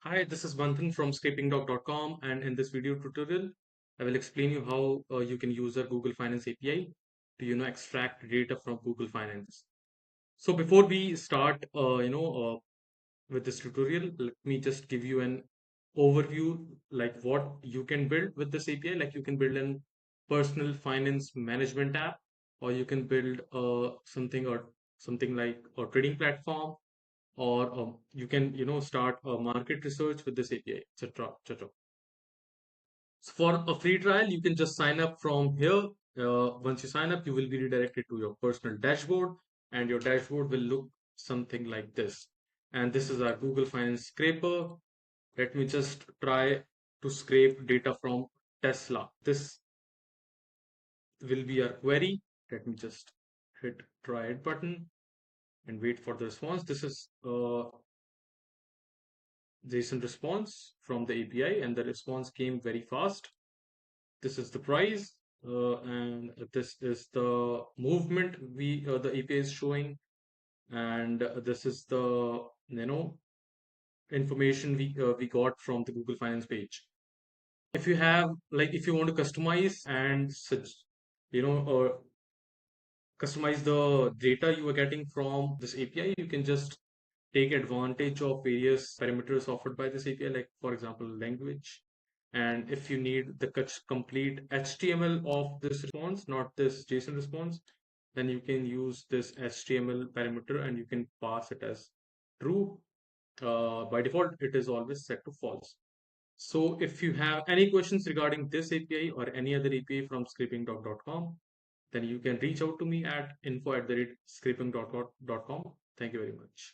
Hi, this is Manthan from Scrapingdog.com, and in this video tutorial, I will explain you how you can use a Google Finance API to extract data from Google Finance. So before we start with this tutorial, let me just give you an overview like what you can build with this API. Like you can build an personal finance management app, or you can build something like a trading platform, or you can start a market research with this API, etc., etc. So for a free trial, you can just sign up from here. Once you sign up, you will be redirected to your personal dashboard, and your dashboard will look something like this. And this is our Google Finance scraper. Let me just try to scrape data from Tesla. This will be our query. Let me just hit try it button and wait for the response. This is JSON response from the API, and the response came very fast. This is the price, and this is the movement the API is showing, and this is the information we got from the Google Finance page. If you have if you want to customize and such, you know, or customize the data you are getting from this API, you can just take advantage of various parameters offered by this API, like for example, language. And if you need the complete HTML of this response, not this JSON response, then you can use this HTML parameter and you can pass it as true. By default, it is always set to false. So if you have any questions regarding this API or any other API from scrapingdog.com, then you can reach out to me at info@scrapingdog.com. Thank you very much.